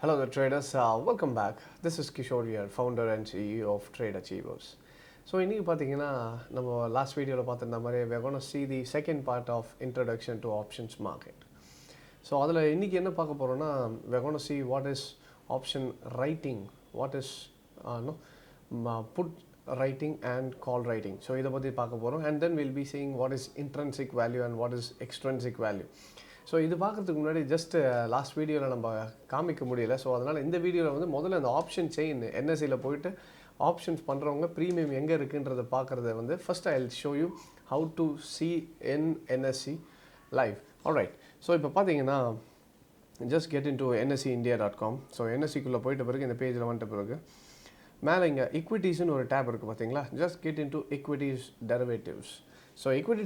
Hello, the traders. Welcome back. This is Kishore here, founder and CEO of Trade Achievers. So, இன்னைக்கு பார்த்தீங்கன்னா நம்ம last வீடியோவில் பார்த்துருந்த மாதிரி we're going to see the second part of introduction to options market. So அதில் இன்றைக்கி என்ன பார்க்க போகிறோன்னா we're going to see what is option writing, what is put writing and call writing. So இதை பற்றி பார்க்க போகிறோம் and then we'll be seeing what is intrinsic value and what is extrinsic value. So இது பார்க்குறதுக்கு முன்னாடி just lost வீடியோவில் நம்ம காமிக்க முடியல. ஸோ அதனால் இந்த வீடியோவில் வந்து முதல்ல அந்த ஆப்ஷன் செயின் என்எஸ்சியில் போயிட்டு ஆப்ஷன்ஸ் பண்ணுறவங்க ப்ரீமியம் எங்கே இருக்குன்றதை பார்க்குறத வந்து first I will show you how to see NSE live. Alright, so இப்போ பார்த்தீங்கன்னா just get into NSEindia.com. So என்எஸ்சிக்குள்ளே போயிட்ட பிறகு இந்த பேஜில் வந்துட்ட பிறகு மேலே இங்கே ஈக்விட்டிஸ்னு ஒரு டேப் இருக்குது பார்த்தீங்களா. Just get in to equities derivatives. So equity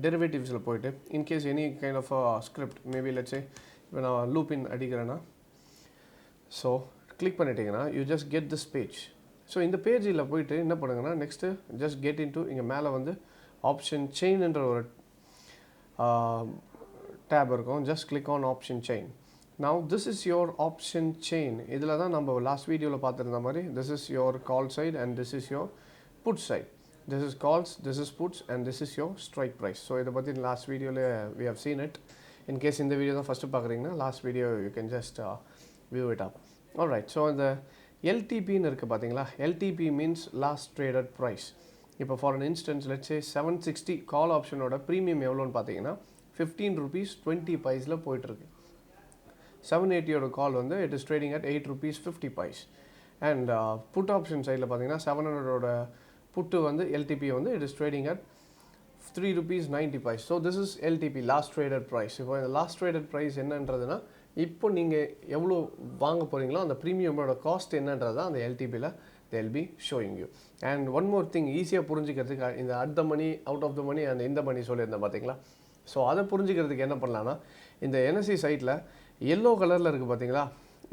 derivatives will போயிட்டு in case any kind of a script, maybe let's say இப்போ நான் loop in அடிக்கிறேன்னா ஸோ கிளிக் பண்ணிட்டீங்கன்னா you just get this page. So இந்த பேஜில் போயிட்டு என்ன பண்ணுங்கன்னா நெக்ஸ்ட்டு just get into இங்கே மேலே வந்து ஆப்ஷன் செயின்ன்ற ஒரு டேப் இருக்கும். just click on option chain. Now this is your option chain. இதில் தான் நம்ம லாஸ்ட் வீடியோவில் பார்த்துருந்த மாதிரி this is your call side and this is your put side. This is calls, this is puts and this is your strike price. So இதை பற்றி last வீடியோவில் we have seen it. In case இந்த video தான் first பார்க்குறீங்கன்னா last video you can just view it up. Alright, so இந்த LTPன்னு இருக்குது பார்த்தீங்களா. LTP means last traded price. இப்போ for an instance let's say 760 call ஆப்ஷனோட ப்ரீமியம் எவ்வளோன்னு பார்த்தீங்கன்னா 15 rupees 20 பைஸில் போயிட்டுருக்கு. 780யோட கால் வந்து it is trading at 8 rupees 50 paise. And put option சைடில் பார்த்தீங்கன்னா 700ஓட புட்டு வந்து LTP வந்து it is trading at 3 rupees 90 paise. So this is LTP, last traded price. இப்போ இந்த லாஸ்ட் ட்ரேடட் ப்ரைஸ் என்னன்றதுன்னா இப்போ நீங்கள் எவ்வளோ வாங்க போகிறீங்களோ அந்த ப்ரீமியமோட காஸ்ட் என்னன்றது தான் அந்த LTPயில் they will be showing you. And one more thing, ஈஸியாக புரிஞ்சுக்கிறதுக்கு இந்த at the money, out of the money and இந்த மணி சொல்லியிருந்தேன் பார்த்தீங்களா. ஸோ அதை புரிஞ்சுக்கிறதுக்கு என்ன பண்ணலான்னா இந்த NSE சைட்டில் எல்லோ கலரில் இருக்குது பார்த்தீங்களா.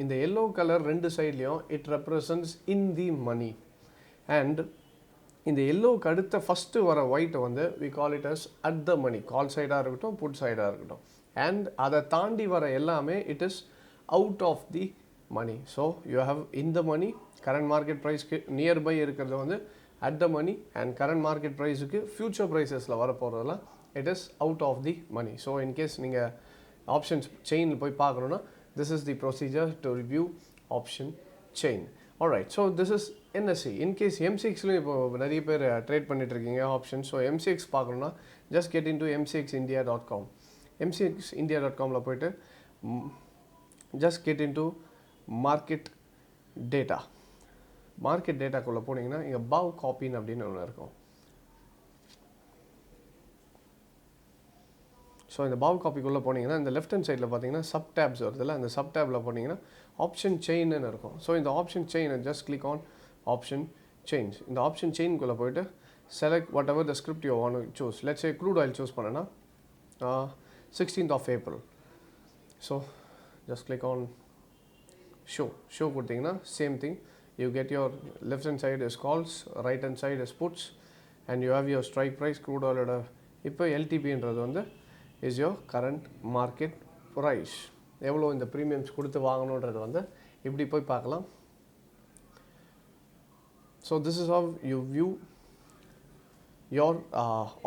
இந்த எல்லோ கலர் ரெண்டு சைட்லேயும் it represents in the money. And இந்த எல்லோவுக்கு அடுத்த ஃபஸ்ட்டு வர ஒயிட்டை வந்து we call it as at the money, call சைடாக இருக்கட்டும் புட் சைடாக இருக்கட்டும். அண்ட் அதை தாண்டி வர எல்லாமே it is out of the money. So you have in the money, current market ப்ரைஸ்க்கு நியர்பை இருக்கிறது வந்து at the money, and current market ப்ரைஸுக்கு ஃப்யூச்சர் ப்ரைஸஸில் வர போகிறதெல்லாம் it is out of the money. So in case நீங்கள் ஆப்ஷன்ஸ் செயினில் போய் பார்க்கணுன்னா this is the procedure to review option chain. Alright, so this is NSE. In case MCXலையும் இப்போ நிறைய பேர் ட்ரேட் பண்ணிட்டு இருக்கீங்க ஆப்ஷன். ஸோ MCX பார்க்கணுன்னா just get into MCXindia.com. MCXindia.comல போயிட்டு just get into market data. Market டேட்டாக்குள்ளே போனீங்கன்னா இங்கே பவ் காப்பின் அப்படின்னு ஒன்று இருக்கும். ஸோ இந்த பவ் காப்பிக்குள்ளே போனீங்கன்னா இந்த லெஃப்ட் ஹேண்ட் சைடில் பார்த்தீங்கன்னா சப் டேப்ஸ் வருதுல்ல, அந்த சப் டேப்பில் போனீங்கன்னா ஆப்ஷன் செயின்னு இருக்கும். ஸோ இந்த ஆப்ஷன் செயினை just click on option chains. இந்த ஆப்ஷன் செயின்குள்ளே போயிட்டு select whatever the script you want to choose. Let's say crude oil choose பண்ணேன்னா 16th of April. So just click on show கொடுத்தீங்கன்னா same thing you get your left hand side is calls, right hand side is puts and you have your strike price. Crude ஆயிலோட இப்போ LTPன்றது வந்து is your current market price. எவ்வளோ இந்த premiums கொடுத்து வாங்கணுன்றது வந்து இப்படி போய் பார்க்கலாம். So this is how you view your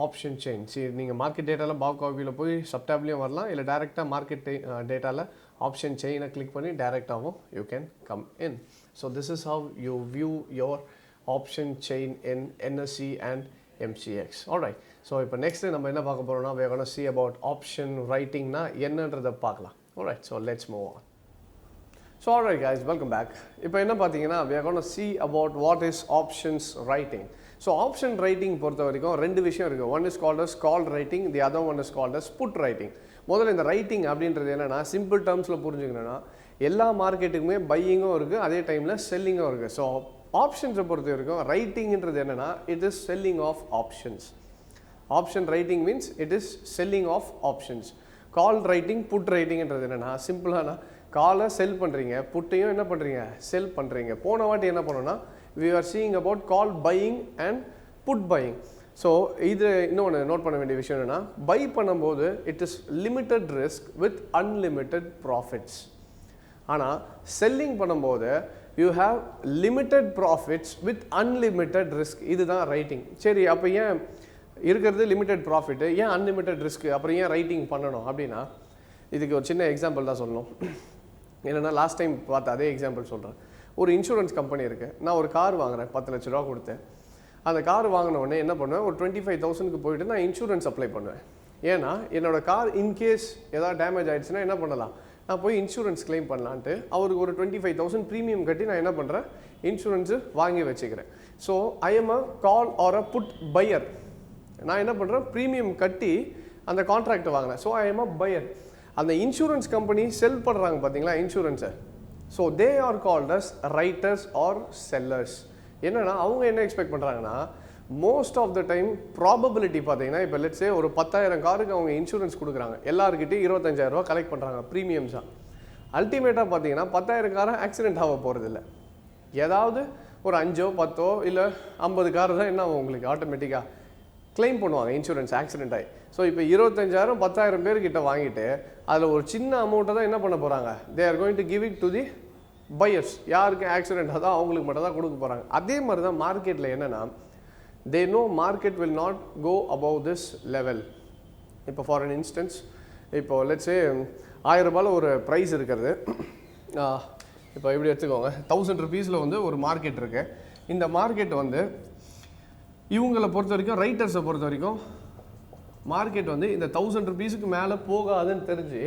option chain. சரி, நீங்கள் மார்க்கெட் டேட்டாவில் பாவ் காப்பியில் போய் சப்டாப்லேயும் வரலாம், இல்லை டேரெக்டாக மார்க்கெட் டேட்டாவில் ஆப்ஷன் செயினை கிளிக் பண்ணி டேரெக்டாகவும் you can come in. So this is how you view your option chain in NSE and MCX. Alright, so இப்போ நெக்ஸ்ட்டு நம்ம என்ன பார்க்க போகிறோம்னா we are going to see about option writingனா என்னன்றதை பார்க்கலாம். Alright, so let's move on. So alright guys, welcome back. இப்போ என்ன பார்த்தீங்கன்னா we are going to see about what is options writing. So option writing பொறுத்த வரைக்கும் ரெண்டு விஷயம் இருக்குது. One is called as call writing, the other one is called as put writing. முதல்ல இந்த ரைட்டிங் அப்படின்றது என்னென்னா சிம்பிள் டேர்ம்ஸில் புரிஞ்சுக்கணுன்னா எல்லா மார்க்கெட்டுக்குமே பையிங்கும் இருக்குது, அதே டைமில் செல்லிங்கும் இருக்குது. ஸோ ஆப்ஷன்ஸை பொறுத்த வரைக்கும் ரைட்டிங்ன்றது என்னென்னா it is selling of options. Option writing means it is selling of options. Call writing put ரைட்டிங்ன்றது என்னென்னா சிம்பிளானா காலை செல் பண்ணுறீங்க, புட்டையும் என்ன பண்ணுறீங்க செல் பண்ணுறீங்க. போன வாட்டி என்ன பண்ணோன்னா we are seeing about call buying and put buying. So இது இன்னொன்று நோட் பண்ண வேண்டிய விஷயம் என்னென்னா பை பண்ணும்போது it is limited risk with unlimited profits. ஆனால் செல்லிங் பண்ணும்போது you have limited profits with unlimited risk. இதுதான் ரைட்டிங். சரி, அப்போ ஏன் இருக்கிறது லிமிட்டட் ப்ராஃபிட்டு, ஏன் அன்லிமிட்டட் ரிஸ்க்கு, அப்புறம் ஏன் ரைட்டிங் பண்ணணும் அப்படின்னா, இதுக்கு ஒரு சின்ன எக்ஸாம்பிள் தான் சொல்லணும். என்னென்னா லாஸ்ட் டைம் பார்த்த அதே எக்ஸாம்பிள் சொல்கிறேன். ஒரு இன்சூரன்ஸ் கம்பெனி இருக்குது. நான் ஒரு கார் வாங்குகிறேன், 10 லட்ச ரூபா கொடுத்தேன். அந்த கார் வாங்கின உடனே என்ன பண்ணுவேன், ஒரு 25,000க்கு போயிட்டு நான் இன்சூரன்ஸ் அப்ளை பண்ணுவேன். ஏன்னா என்னோடய கார் இன்கேஸ் ஏதாவது டேமேஜ் ஆகிடுச்சுன்னா என்ன பண்ணலாம், நான் போய் இன்சூரன்ஸ் கிளைம் பண்ணலான்ட்டு அவருக்கு ஒரு 25,000 ப்ரீமியம் கட்டி நான் என்ன பண்ணுறேன், இன்சூரன்ஸு வாங்கி வச்சுக்கிறேன். So I am a call or a put buyer. நான் என்ன பண்ணுறேன், ப்ரீமியம் கட்டி அந்த கான்ட்ராக்டை வாங்கினேன். So I am a buyer. அந்த இன்சூரன்ஸ் கம்பெனி செல் பண்ணுறாங்க பார்த்தீங்களா இன்சூரன்ஸை. So they are called as writers or sellers. என்னென்னா அவங்க என்ன எக்ஸ்பெக்ட் பண்ணுறாங்கன்னா, most of the time probability பார்த்தீங்கன்னா, இப்போ லெட்ஸே ஒரு 10,000 காருக்கு அவங்க இன்சூரன்ஸ் கொடுக்குறாங்க, எல்லாருக்கிட்டையும் 25,000 ரூபா கலெக்ட் பண்ணுறாங்க ப்ரீமியம்ஸாக. அல்டிமேட்டாக பார்த்தீங்கன்னா 10,000 காரம் ஆக்சிடென்ட் ஆக போகிறதில்ல. ஏதாவது ஒரு 5 10 இல்லை 50 கார் தான் என்ன ஆகும், உங்களுக்கு ஆட்டோமேட்டிக்காக கிளைம் பண்ணுவாங்க இன்சூரன்ஸ் ஆக்சிடென்ட் ஆகி. ஸோ இப்போ 25,000 10,000 பேர்கிட்ட வாங்கிட்டு அதில் ஒரு சின்ன அமௌண்ட்டை தான் என்ன பண்ண போகிறாங்க, they are going to give it to the buyers. யாருக்கு ஆக்சிடென்ட் தான் அவங்களுக்கு மட்டும் தான் கொடுக்க போகிறாங்க. அதே மாதிரி தான் மார்க்கெட்டில் என்னென்னா, they know market will not go above this level. இப்போ ஃபார் an instance, இப்போ let's say 1000 ரூபாயில் ஒரு ப்ரைஸ் இருக்கிறது. இப்போ எப்படி எடுத்துக்கோங்க, 1000 rupeesல வந்து ஒரு மார்க்கெட் இருக்குது. இந்த மார்க்கெட் வந்து இவங்களை பொறுத்த வரைக்கும், ரைட்டர்ஸை பொறுத்த வரைக்கும் மார்க்கெட் வந்து இந்த 1000 rupeesக்கு மேலே போகாதுன்னு தெரிஞ்சு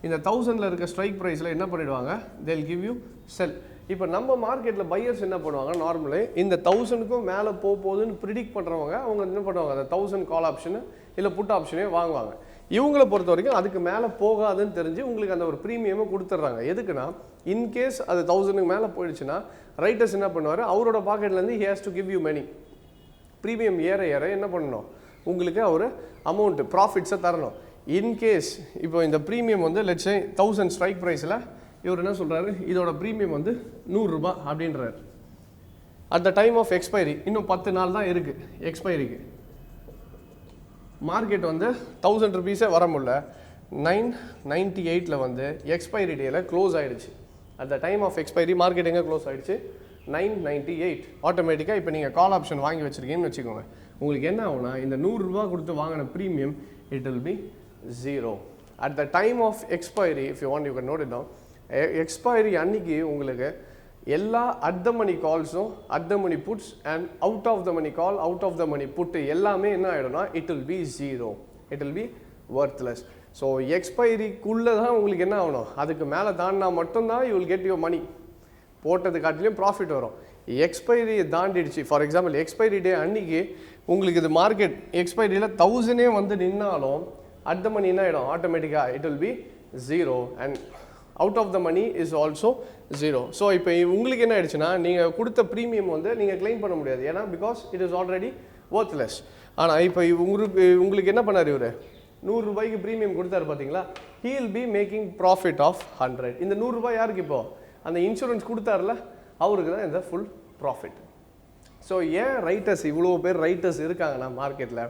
இந்த 1000ல் இருக்க ஸ்ட்ரைக் ப்ரைஸில் என்ன பண்ணிவிடுவாங்க, they'll give you sell. இப்போ நம்ம மார்க்கெட்டில் பையர்ஸ் என்ன பண்ணுவாங்க, நார்மலி இந்த 1000க்கும் மேலே போகுதுன்னு ப்ரிடிக்ட் பண்ணுறவங்க அவங்க என்ன பண்ணுவாங்க, அந்த 1000 கால் ஆப்ஷனு இல்லை புட் ஆப்ஷனே வாங்குவாங்க. இவங்களை பொறுத்த வரைக்கும் அதுக்கு மேலே போகாதுன்னு தெரிஞ்சு உங்களுக்கு அந்த ஒரு ப்ரீமியமை கொடுத்துட்றாங்க. எதுக்குன்னா, இன்கேஸ் அது 1000க்கு மேலே போயிடுச்சுன்னா ரைட்டர்ஸ் என்ன பண்ணுவார், அவரோட பாக்கெட்லேருந்து he has to give you money. Premium ஏற ஏற என்ன பண்ணணும், உங்களுக்கு அவர் அமௌண்ட்டு ப்ராஃபிட்ஸை தரணும். இன்கேஸ் இப்போ இந்த ப்ரீமியம் வந்து லெட்ஸ் சே 1000 ஸ்ட்ரைக் ப்ரைஸில் இவர் என்ன சொல்கிறாரு, இதோட ப்ரீமியம் வந்து 100 ரூபா அப்படின்றார். At the time of expiry இன்னும் 10 நாள் தான் இருக்குது எக்ஸ்பைரிக்கு. மார்க்கெட் வந்து 1000 rupeesே வர முடியல, 998ல் வந்து எக்ஸ்பைரி டேயில் க்ளோஸ் ஆகிடுச்சு. At the time of expiry market எங்கே க்ளோஸ் ஆகிடுச்சு, 998. ஆட்டோமேட்டிக்காக இப்போ நீங்கள் கால் ஆப்ஷன் வாங்கி வச்சுருக்கீங்கன்னு வச்சுக்கோங்க, உங்களுக்கு என்ன ஆகுனா, இந்த 100 ரூபா கொடுத்து வாங்கின premium it will be 0. At the time of expiry, if you want you can note it down, expiry அன்னைக்கு உங்களுக்கு எல்லா அட் த மணி கால்ஸும், at the money puts and out of the money call, out of the money put எல்லாமே என்ன ஆகிடும்னா, it will be 0. It will be worthless. So எக்ஸ்பைரிக்குள்ளே தான் உங்களுக்கு என்ன ஆகணும், அதுக்கு மேலே தாண்டினா மட்டும்தான் யூ வில் கெட் யுவர் மணி. போட்டது காட்டிலையும் ப்ராஃபிட் வரும். எக்ஸ்பைரி தாண்டிடுச்சு, ஃபார் எக்ஸாம்பிள் எக்ஸ்பைரி டே அன்னைக்கு உங்களுக்கு இது மார்க்கெட் எக்ஸ்பைரியில் 1000 வந்து நின்னாலும் அட் த மணி என்ன ஆகிடும், ஆட்டோமேட்டிக்காக it will be 0 and out of the money is also 0. So இப்போ உங்களுக்கு என்ன ஆயிடுச்சுன்னா, நீங்கள் கொடுத்த ப்ரீமியம் வந்து நீங்கள் கிளைம் பண்ண முடியாது, ஏன்னா because it is already worthless. ஆனால் இப்போ உங்களுக்கு என்ன பண்ணார், இவர் 100 ரூபாய்க்கு ப்ரீமியம் கொடுத்தாரு பார்த்தீங்களா, he will be making profit of 100. இந்த 100 ரூபாய் யாருக்கு, இப்போ அந்த இன்சூரன்ஸ் கொடுத்தாருல அவருக்கு தான் இந்த ஃபுல் ப்ராஃபிட். ஸோ ஏன் ரைட்டர்ஸ் இவ்வளோ பேர் ரைட்டர்ஸ் இருக்காங்கன்னா மார்க்கெட்டில்,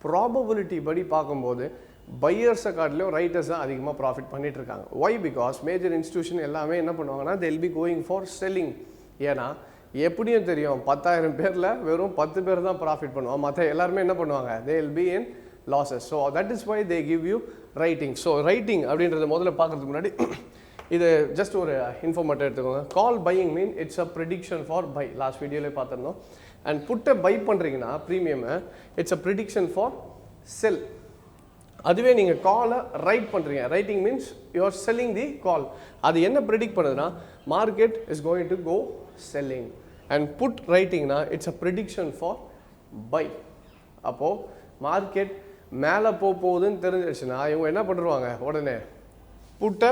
ப்ராபபிலிட்டி படி பார்க்கும்போது பையர்ஸை காட்டிலும் ரைட்டர்ஸ் தான் அதிகமாக ப்ராஃபிட் பண்ணிட்டு இருக்காங்க. ஒய், பிகாஸ் மேஜர் இன்ஸ்டியூஷன் எல்லாமே என்ன பண்ணுவாங்கன்னா, they will be going for selling. ஏன்னா எப்படியும் தெரியும், 10,000 பேரில் வெறும் 10 பேர் தான் ப்ராஃபிட் பண்ணுவாங்க, மற்ற எல்லாருமே என்ன பண்ணுவாங்க, they will be in losses. So that is why they give you writing. So writing அப்படின்றத முதல்ல பார்க்கறதுக்கு முன்னாடி இது ஜஸ்ட் ஒரு இன்ஃபார்மேட்டிவ் எடுத்துக்கோங்க. Call buying mean it's a prediction for buy. Last வீடியோவிலே பார்த்துருந்தோம். அண்ட் புட்டை பை பண்ணுறீங்கன்னா ப்ரீமியமை, it's a prediction for sell. அதுவே நீங்கள் காலை ரைட் பண்ணுறீங்க, writing means you are selling the call. அது என்ன ப்ரிடிக்ட் பண்ணுதுன்னா, market is going to go selling. And put ரைட்டிங்னா it's a prediction for buy. அப்போது மார்க்கெட் மேலே போகுதுன்னு தெரிஞ்சிருச்சுன்னா இவங்க என்ன பண்ணுவாங்க, உடனே புட்டை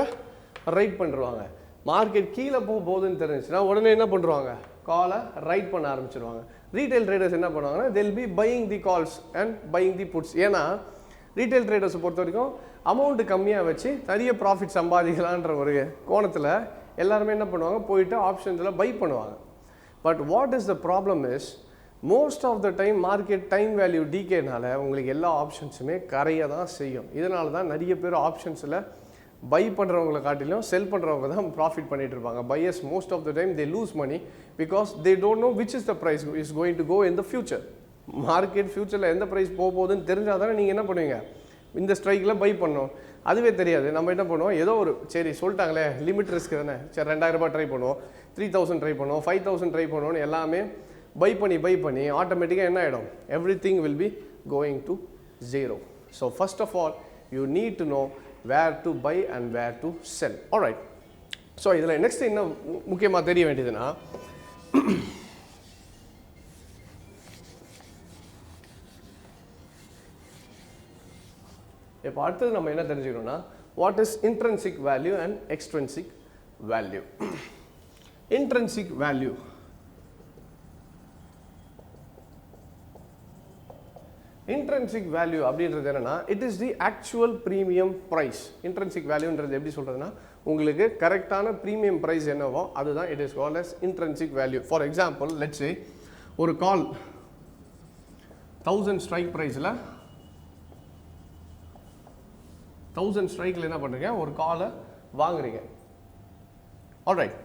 ரைட் பண்ணுவாங்க. மார்க்கெட் கீழே போகுதுன்னு தெரிஞ்சிச்சுன்னா உடனே என்ன பண்ணுவாங்க, காலை ரைட் பண்ண ஆரம்பிச்சிருவாங்க. ரீட்டைல் ட்ரேடர்ஸ் என்ன பண்ணுவாங்கன்னா, they'll be buying the calls and buying the puts. ஏன்னா ரீட்டைல் ட்ரேடர்ஸை பொறுத்த வரைக்கும் அமௌண்ட்டு கம்மியாக வச்சு நிறைய ப்ராஃபிட் சம்பாதிக்கலான்ற ஒரு கோணத்தில் எல்லாருமே என்ன பண்ணுவாங்க, போயிட்டு ஆப்ஷன்ஸில் பை பண்ணுவாங்க. But what is the problem is, most of the time market time value டிகேனால உங்களுக்கு எல்லா ஆப்ஷன்ஸுமே கரைய தான் செய்யும். இதனால தான் நிறைய பேர் ஆப்ஷன்ஸில் பை பண்ணுறவங்களை காட்டிலும் செல் பண்ணுறவங்க தான் ப்ராஃபிட் பண்ணிட்டு இருப்பாங்க. Buyers most of the time they lose money because they don't know which is the price is going to go in the future. Market ஃபியூச்சரில் எந்த ப்ரைஸ் போகுதுன்னு தெரிஞ்சால் தானே நீங்கள் என்ன பண்ணுவீங்க, இந்த ஸ்ட்ரைக்கில் பை பண்ணணும். அதுவே தெரியாது, நம்ம என்ன பண்ணுவோம், ஏதோ ஒரு சரி சொல்லிட்டாங்களே லிமிட் ரிஸ்க் தானே, சரி 2000 ரூபாய் ட்ரை பண்ணுவோம், 3000 ட்ரை பண்ணுவோம், 5000 ட்ரை பண்ணுவோம்னு எல்லாமே பை பண்ணி ஆட்டோமேட்டிக்காக என்ன ஆகிடும், everything will be going to zero. So first of all you need to know where to buy and where to sell. Alright. So இதில் நெக்ஸ்ட் என்ன முக்கியமாக தெரிய வேண்டியதுன்னா, இப்போ அடுத்தது நம்ம என்ன தெரிஞ்சுக்கணும்னா, what is intrinsic value and extrinsic value. Intrinsic value intrinsic value அப்படின்றது என்னன்னா, it is the actual premium price. intrinsic valueன்றது எப்படி சொல்றதுன்னா, உங்களுக்கு கரெக்டான பிரீமியம் பிரைஸ் என்னவோ அதுதான் it is called as intrinsic value. For example, let's say ஒரு கால் 1000 ஸ்ட்ரைக் பிரைஸில் 1000 ஸ்ட்ரைக்கில் என்ன பண்ணுறீங்க, ஒரு காலை வாங்குறீங்க. ஆல்ரைட்,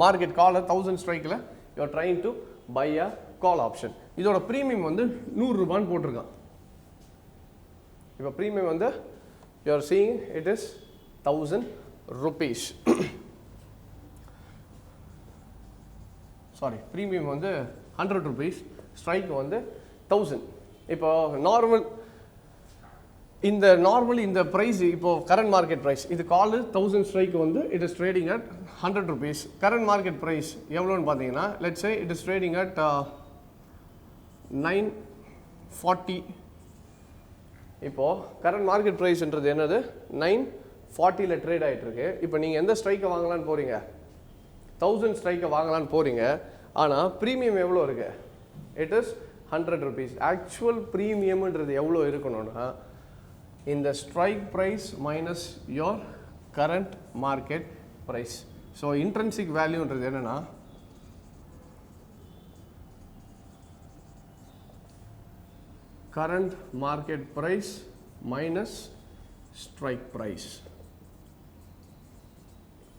மார்க்கெட் காலை 1000 ஸ்ட்ரைக்கில் you are trying to buy a call option. இதோட ப்ரீமியம் வந்து 100 ரூபான்னு போட்டிருக்கான். இப்போ ப்ரீமியம் வந்து you are seeing it is 1000 rupees. Sorry, premium வந்து 100 rupees, ஸ்ட்ரைக் வந்து 1000. இப்போ நார்மல் இந்த ப்ரைஸ் இப்போ கரண்ட் மார்க்கெட் ப்ரைஸ், இது கால் 1000 ஸ்ட்ரைக் வந்து it is trading at 100 rupees. Current market price எவ்வளோன்னு பார்த்தீங்கன்னா, let's say it is trading at 940. இப்போது கரண்ட் மார்க்கெட் ப்ரைஸ்ன்றது என்னது, 940 ட்ரேட் ஆகிட்டு இருக்கு. இப்போ நீங்கள் எந்த ஸ்ட்ரைக்கை வாங்கலான்னு போகிறீங்க, 1000 ஸ்ட்ரைக்கை வாங்கலான்னு போகிறீங்க. ஆனால் ப்ரீமியம் எவ்வளோ இருக்கு, இட் இஸ் 100 rupees. ஆக்சுவல் ப்ரீமியம்ன்றது எவ்வளோ இருக்கணும்னா, இந்த strike price minus your current market price. So intrinsic வேல்யூன்றது என்னென்னா, current market price minus strike price.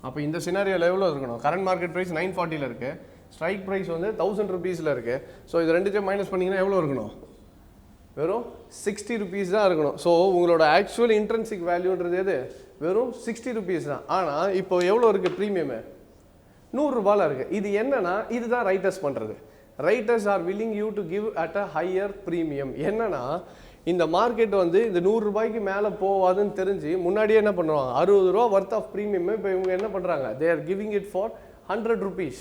அப்போ இந்த சினாரியோவில் எவ்வளோ இருக்கணும், கரண்ட் மார்க்கெட் ப்ரைஸ் 940 இருக்கு, ஸ்ட்ரைக் ப்ரைஸ் வந்து 1000 rupeesல இருக்கு. ஸோ இது ரெண்டுத்தையும் மைனஸ் பண்ணிங்கன்னா எவ்வளோ இருக்கணும், வெறும் 60 rupees தான் இருக்கணும். ஸோ உங்களோட ஆக்சுவல் இன்ட்ரின்சிக் வேல்யூன்றது எது, வெறும் 60 rupees தான். ஆனால் இப்போ எவ்வளோ இருக்குது, ப்ரீமியமு 100 ரூபாயில் இருக்குது. இது என்னன்னா, இதுதான் ரைட்டர்ஸ் பண்ணுறது. Writers are willing you to give at a higher premium. என்னன்னா, இந்த மார்க்கெட் வந்து இந்த 100 ரூபாய்க்கு மேலே போவாதுன்னு தெரிஞ்சு முன்னாடியே என்ன பண்ணுவாங்க, 60 ரூபா ஒர்த் ஆஃப் ப்ரீமியம் இப்போ இவங்க என்ன பண்ணுறாங்க, they are giving it for 100 rupees.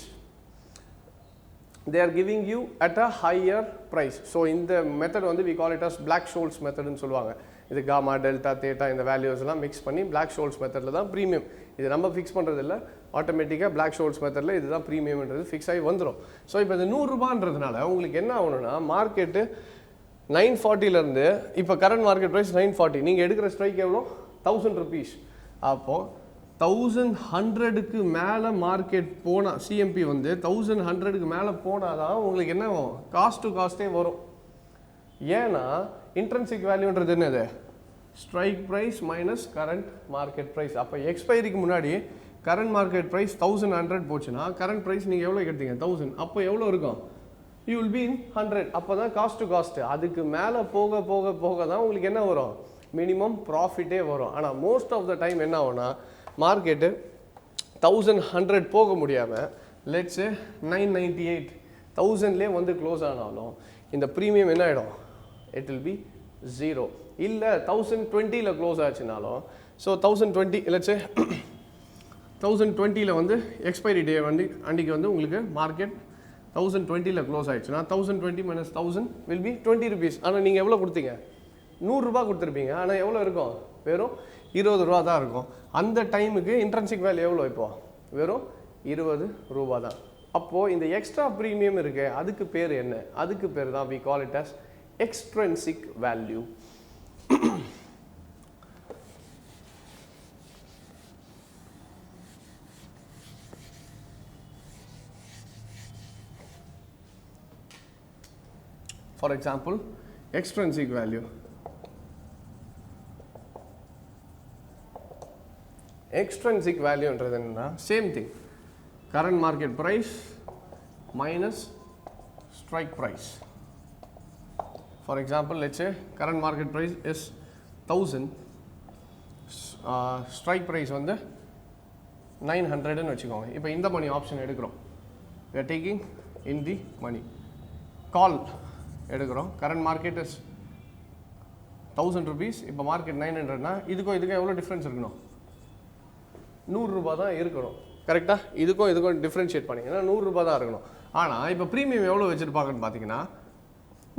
They are giving you at a higher price. So இந்த மெத்தட் வந்து we call it as black scholes மெத்தட்னு சொல்லுவாங்க. இது காமா, டெல்டா, தேட்டா இந்த வேல்யூஸ்லாம் மிக்ஸ் பண்ணி black scholes மெத்தடில் தான் ப்ரீமியம். இது நம்ம ஃபிக்ஸ் பண்ணுறது இல்லை, ஆட்டோமேட்டிக்காக black scholes மெத்தடில் இதுதான் ப்ரீமியம்ன்றது ஃபிக்ஸ் ஆகி வந்துடும். ஸோ இப்போ இந்த 100 ரூபான்றதுனால உங்களுக்கு என்ன ஆகணும்னா, மார்க்கெட்டு 940லேருந்து இப்போ கரண்ட் மார்க்கெட் ப்ரைஸ் 940, நீங்கள் எடுக்கிற ஸ்ட்ரைக் எவ்வளோ, 1000 rupees. அப்போது 1100க்கு மேலே மார்க்கெட் போனால், சிஎம்பி வந்து 1100க்கு மேலே போனால் தான் உங்களுக்கு என்ன காஸ்ட் டு காஸ்ட்டே வரும். ஏன்னா இன்ட்ரின்சிக் வேல்யூன்றது என்னது, strike price minus current market price. அப்போ எக்ஸ்பைரிக்கு முன்னாடி கரண்ட் மார்க்கெட் ப்ரைஸ் 1100 போச்சுன்னா கரண்ட் ப்ரைஸ் நீங்கள் எவ்வளோ எடுத்தீங்க, 1000. அப்போ எவ்வளோ இருக்கும், யூ வில் பி இன் 100. அப்போ தான் காஸ்ட் டு காஸ்ட்டு. அதுக்கு மேலே போக போக போக தான் உங்களுக்கு என்ன வரும், மினிமம் ப்ராஃபிட்டே வரும். ஆனால் மோஸ்ட் ஆஃப் த டைம் என்ன ஆகும்னா, மார்க்கெட்டு 1100 போக முடியாமல் லெட்ஸ் 998 1000லே வந்து க்ளோஸ் ஆனாலும் இந்த ப்ரீமியம் என்ன ஆகிடும், இட் வில் பி 0. இல்லை 1020ல் க்ளோஸ் ஆச்சுனாலும், ஸோ 1020 லெட்ஸ் 1020ல் வந்து எக்ஸ்பைரி டே அன்றைக்கி வந்து உங்களுக்கு மார்க்கெட் 1020ல் க்ளோஸ் ஆகிடுச்சுன்னா 1020 minus 1000 வில் பி 20 rupees. ஆனால் நீங்கள் எவ்வளோ கொடுத்தீங்க, 100 ரூபா கொடுத்துருப்பீங்க. ஆனால் எவ்வளோ இருக்கும், வெறும் 20 ரூபா தான் இருக்கும். அந்த டைமுக்கு இன்ட்ரின்சிக் வேல்யூ எவ்வளோ, இப்போ வெறும் 20 ரூபா தான். அப்போது இந்த எக்ஸ்ட்ரா ப்ரீமியம் இருக்குது, அதுக்கு பேர் என்ன, அதுக்கு பேர் தான் we call it as extrinsic value. For example, extrinsic value. extrinsic value என்றது என்னன்னா same thing, current market price minus strike price. For example, let's say current market price is 1000, strike price வந்து 900 ன்னு வெச்சுக்கோங்க. இப்போ இந்த மணி ஆப்ஷன் எடுக்கிறோம். We are taking in the money. Call எடுக்கிறோம். current market is 1000 rupees, இப்போ மார்க்கெட் 900 னா இதுக்கும் எவ்வளவு டிஃபரன்ஸ் இருக்கணும்? 100 ரூபாய் தான் இருக்கணும். கரெக்ட்டா? இதுக்கும் டிஃபரன்ஷியேட் பண்ணீங்கன்னா 100 ரூபாய் தான் இருக்கணும். ஆனா இப்போ பிரீமியம் எவ்வளவு வச்சிருப்பாங்கன்னு பாத்தீங்கன்னா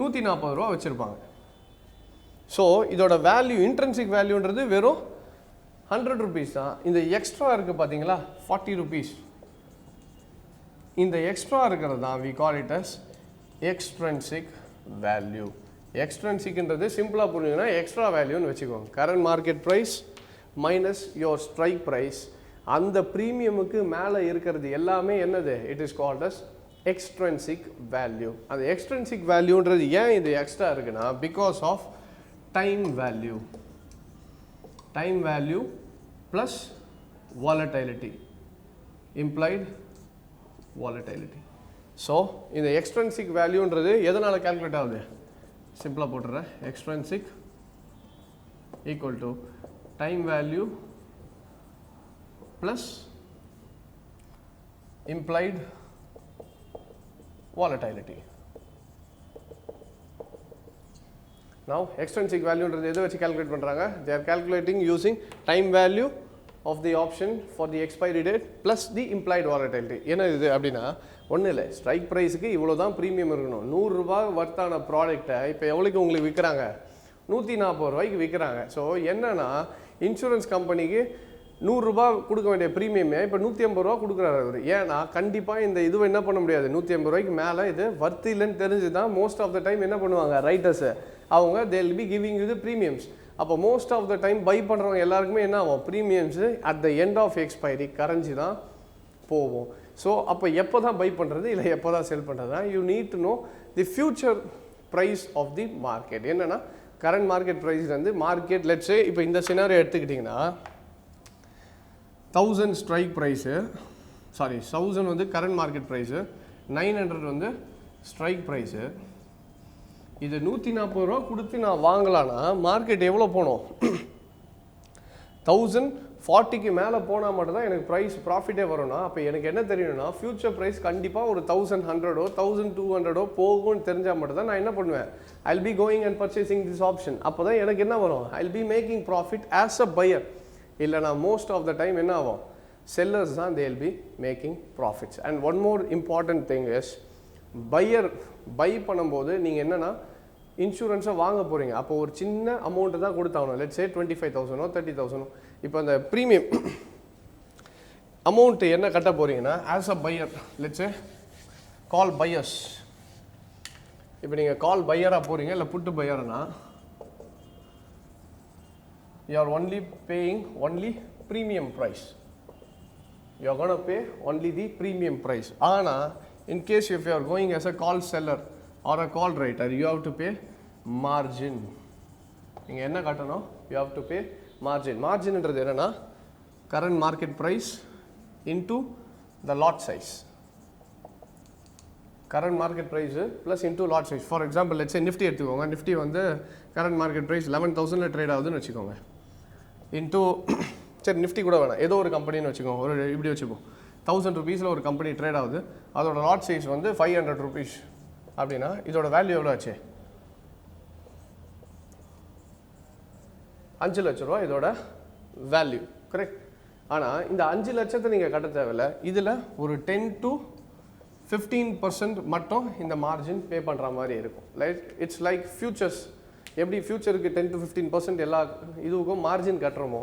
140 ரூபாய் வச்சிருப்பாங்க. ஸோ இதோட வேல்யூ இன்ட்ரின்சிக் வேல்யூன்றது வெறும் 100 rupees தான். இந்த எக்ஸ்ட்ரா இருக்கு பார்த்தீங்களா 40 rupees, இந்த எக்ஸ்ட்ரா இருக்கிறது தான் we call it as extrinsic value. எக்ஸ்ட்ரின்சிக்ன்றது சிம்பிளாக புரிஞ்சுங்கன்னா எக்ஸ்ட்ரா வேல்யூன்னு வச்சுக்கோங்க. Current market price minus your strike price, அந்த ப்ரீமியமுக்கு மேலே இருக்கிறது எல்லாமே என்னது? It is called as extrinsic value. அந்த extrinsic valueன்றது ஏன் இது எக்ஸ்ட்ரா இருக்குன்னா because of time value. Time value plus volatility, implied volatility. So இந்த extrinsic வேல்யூன்றது எதனால் கால்குலேட் ஆகுது? சிம்பிளாக போட்டுறேன். extrinsic equal to time value plus implied volatility. Now extrinsic value ன்றது எதை வச்சு கால்குலேட் பண்றாங்க? They are calculating using time value of the option for the expiry date plus the implied volatility. என்ன இது அப்படின்னா ஒன்றும் இல்லை, ஸ்ட்ரைக் ப்ரைஸுக்கு இவ்வளோ தான் ப்ரீமியம் இருக்கணும். 100 ரூபாய் வர்த்தான ப்ராடக்டை இப்போ எவ்வளோக்கு உங்களுக்கு விற்கிறாங்க? 140 ரூபாய்க்கு விற்கிறாங்க. ஸோ என்னன்னா இன்சூரன்ஸ் கம்பெனிக்கு 100 ரூபாய் கொடுக்க வேண்டிய ப்ரீமியமே இப்போ 150 ரூபா கொடுக்குறாரு அவர். ஏன்னா கண்டிப்பாக இந்த இதுவை என்ன பண்ண முடியாது, 150 ரூபாய்க்கு மேலே இது வர்த்து இல்லைன்னு தெரிஞ்சு தான் மோஸ்ட் ஆஃப் த டைம் என்ன பண்ணுவாங்க ரைட்டர்ஸு, அவங்க they will be giving you the premiums. அப்போ most of the time buy பண்ணுறவங்க எல்லாருக்குமே என்ன ஆகும்? Premiums at the end of expiry கரைஞ்சி தான் போவோம். ஸோ அப்போ எப்போ தான் பை பண்ணுறது இல்லை எப்போ தான் செல் பண்ணுறது தான் you need to know the future price of the market. என்னென்னா கரண்ட் மார்க்கெட் ப்ரைஸ்லேருந்து மார்க்கெட் லெட்ஸே இப்போ இந்த சினாரியோ எடுத்துக்கிட்டிங்கன்னா 1000 ஸ்ட்ரைக் ப்ரைஸு, சாரி 1000 வந்து கரண்ட் மார்க்கெட் ப்ரைஸு, 900 வந்து ஸ்ட்ரைக் ப்ரைஸு. இது 140 ரூபா கொடுத்து நான் வாங்கலான்னா மார்க்கெட் எவ்வளோ போகணும்? 1040க்கு மேலே போனால் மட்டும்தான் எனக்கு ப்ரைஸ் ப்ராஃபிட்டே வரும்னா அப்போ எனக்கு என்ன தெரியணும்னா ஃபியூச்சர் ப்ரைஸ் கண்டிப்பாக ஒரு 1100 1200 போகும்னு தெரிஞ்சால் மட்டும்தான் நான் என்ன பண்ணுவேன்? I'll be going and purchasing this option. அப்போ தான் எனக்கு என்ன வரும்? I'll be making profit as a buyer. இல்லைனா மோஸ்ட் ஆஃப் த டைம் என்ன ஆகும்? செல்லர்ஸ் தான் they will be making profits. And one more important thing is buyer buy பண்ணும்போது நீங்கள் என்னென்னா இன்சூரன்ஸை வாங்க போகிறீங்க, அப்போ ஒரு சின்ன அமௌண்ட்டு தான் கொடுத்தாகணும். Let's say 25,000 30,000. இப்போ அந்த ப்ரீமியம் அமௌண்ட்டு என்ன கட்ட போகிறீங்கன்னா as a pier let's say call buyers. இப்போ நீங்கள் கால் பையராக போகிறீங்க இல்லை புட்டு பையர்னா you are only paying only premium price. You are going to pay only the premium price. Ana in case if you are going as a call seller or a call writer, you have to pay margin. நீங்க என்ன கட்டணும்? You have to pay margin. Margin என்றது என்னன்னா current market price into the lot size. Current market price plus into lot size. For example, let's say Nifty எடுத்துக்கோங்க. Nifty வந்து current market price 11,000ல trade ஆகுதுன்னு வச்சுக்கோங்க. Into சரி Nifty கூட வேணாம், ஏதோ ஒரு கம்பெனின்னு வச்சுக்கோங்க, ஒரு இப்படி வச்சுப்போம். 1000 rupeesல ஒரு கம்பெனி ட்ரேட் ஆகுது, அதோட லாட் சைஸ் வந்து 500 rupees அப்படின்னா இதோட வேல்யூ எவ்வளோ ஆச்சு? 5 லட்ச ரூபா இதோட வேல்யூ. கரெக்ட். ஆனால் இந்த 5 லட்சத்தை நீங்கள் கட்ட தேவையில்லை, இதில் ஒரு 10 to 15% மட்டும் இந்த மார்ஜின் பே பண்ணுற மாதிரி இருக்கும். Like it's like futures. எப்படி ஃபியூச்சருக்கு 10 to 15% எல்லா இதுவுக்கும் மார்ஜின் கட்டுறோமோ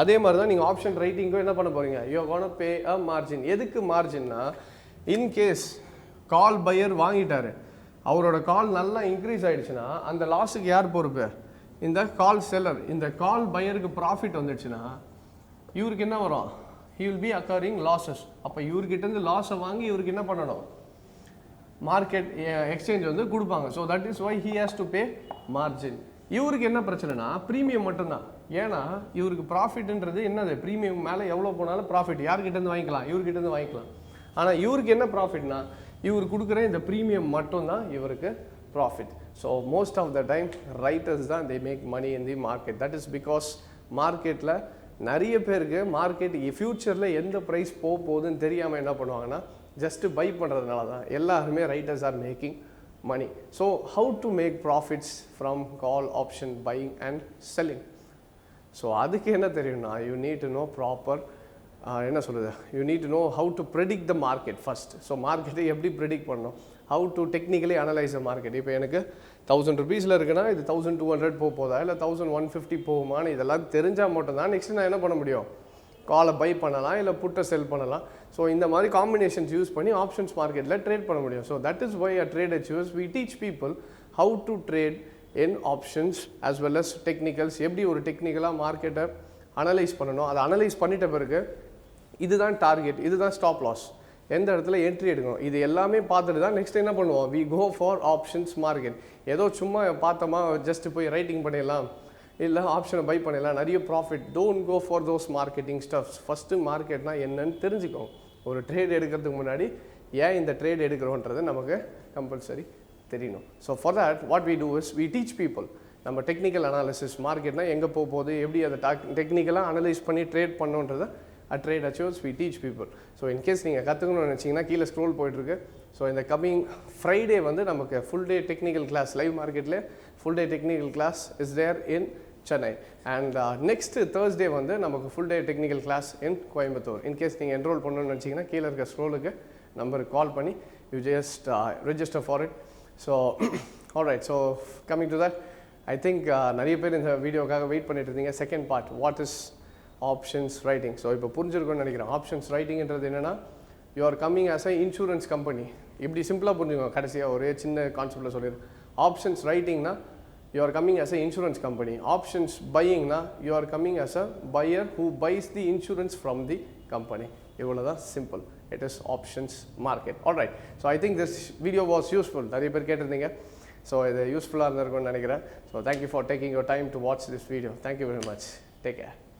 அதே மாதிரி தான் நீங்கள் ஆப்ஷன் ரைட்டிங்கும் என்ன பண்ண போகிறீங்க? You gonna pay a margin. எதுக்கு மார்ஜின்னா இன்கேஸ் கால் பையர் வாங்கிட்டாரு, அவரோட கால் நல்லா இன்க்ரீஸ் ஆகிடுச்சுன்னா அந்த லாஸுக்கு யார் பொறுப்பு? இந்த கால் செல்லர். இந்த கால் பையருக்கு ப்ராஃபிட் வந்துடுச்சுன்னா இவருக்கு என்ன வரும்? he will be occurring losses. அப்போ இவர்கிட்டேருந்து லாஸை வாங்கி இவருக்கு என்ன பண்ணணும்? மார்க்கெட் எக்ஸ்சேஞ்ச் வந்து கொடுப்பாங்க. So that is why he has to pay margin. இவருக்கு என்ன பிரச்சனைனா ப்ரீமியம் மட்டும்தான். ஏன்னா இவருக்கு ப்ராஃபிட்ன்றது என்னது, ப்ரீமியம் மேலே எவ்வளோ போனாலும் ப்ராஃபிட் யார்கிட்டேருந்து வாங்கிக்கலாம், இவர்கிட்டேருந்து வாங்கிக்கலாம். ஆனால் இவருக்கு என்ன ப்ராஃபிட்னா இவர் கொடுக்குற இந்த ப்ரீமியம் மட்டும்தான் இவருக்கு profit. So most of the time writers தான் they make money in the market. That is because மார்க்கெட்டில் நிறைய பேருக்கு மார்க்கெட் ஃப்யூச்சரில் எந்த ப்ரைஸ் போகுதுன்னு தெரியாமல் என்ன பண்ணுவாங்கன்னா ஜஸ்ட்டு பை பண்ணுறதுனால தான் எல்லாருமே writers are making money. So how to make profits from call option buying and selling? So அதுக்கு என்ன தெரியும்னா you need to know proper என்ன சொல்கிறது, you need to know how to predict the market first. So மார்க்கெட்டை எப்படி predict பண்ணணும், how to technically analyze the market. இப்போ எனக்கு 1000 rupeesல இருக்குன்னா இது 1200 போதா இல்லை 1150 போகுமான்னு இதெல்லாம் தெரிஞ்சால் மட்டும்தான் நெக்ஸ்ட் நான் என்ன பண்ண முடியும், காலை பை பண்ணலாம் இல்லை புட்டை செல் பண்ணலாம். ஸோ இந்த மாதிரி காம்பினேஷன்ஸ் யூஸ் பண்ணி ஆப்ஷன்ஸ் மார்க்கெட்டில் ட்ரேட் பண்ண முடியும். So that is why a trader choose we teach people how to trade in options as well as technicals. எப்படி ஒரு டெக்னிக்கலாக மார்க்கெட்டை அனலைஸ் பண்ணணும், அதை அனலைஸ் பண்ணிட்ட பிறகு இதுதான் டார்கெட், இதுதான் ஸ்டாப் லாஸ், எந்த இடத்துல என்ட்ரி எடுக்கணும், இது எல்லாமே பார்த்துட்டு தான் நெக்ஸ்ட் என்ன பண்ணுவோம், we go for options market. ஏதோ சும்மா பார்த்தோமா ஜஸ்ட் போய் ரைட்டிங் பண்ணிடலாம் இல்லை ஆப்ஷனை பை பண்ணிடலாம் நிறைய profit, don't go for those marketing stuffs. First மார்க்கெட்னா என்னன்னு தெரிஞ்சுக்கோங்க. ஒரு ட்ரேட் எடுக்கிறதுக்கு முன்னாடி ஏன் இந்த ட்ரேட் எடுக்கிறோன்றது நமக்கு கம்பல்சரி தெரியணும். So for that what we do is we teach people நம்ம டெக்னிக்கல் அனாலிசிஸ், மார்க்கெட்னா எங்கே போகுது, எப்படி அதை டெக்னிக்கலாக அனலைஸ் பண்ணி ட்ரேட் பண்ணோன்றதை trade achieves we teach people. So in case நீங்கள் கற்றுக்கணும்னு நினச்சிங்கன்னா கீழே ஸ்க்ரோல் போயிட்டுருக்கு. ஸோ இந்த கம்மிங் ஃப்ரைடே வந்து நமக்கு full day technical class, live மார்க்கெட்டில் full day technical class is there in Chennai. And next Thursday வந்து நமக்கு full day technical class in Coimbatore. In case நீங்கள் என்ரோல் பண்ணணும்னு நினச்சிங்கன்னா கீழே இருக்க ஸ்க்ரோலுக்கு நம்பருக்கு கால் பண்ணி you just register for it. So alright, so coming to that I think நிறைய பேர் இந்த வீடியோக்காக வெயிட் பண்ணிட்டு இருந்தீங்க. Second part, what is options writing. So இப்போ புரிஞ்சிருக்கும்னு நினைக்கிறேன். ஆப்ஷன்ஸ் ரைட்டிங்கிறது என்னென்னா you are coming as a insurance company. இப்படி சிம்பிளாக புரிஞ்சுக்கோங்க, கடைசியாக ஒரே சின்ன கான்செப்டில் சொல்லிடுறேன். ஆப்ஷன்ஸ் ரைட்டிங்னா you are coming as a insurance company. Options buying na you are coming as a buyer who buys the insurance from the company. Ivolada simple. It is options market. All right, so I think this video was useful. Nariya per ketirundinga, so idu useful ah irukonu nenikiren. So thank you for taking your time to watch this video. Thank you very much. Take care.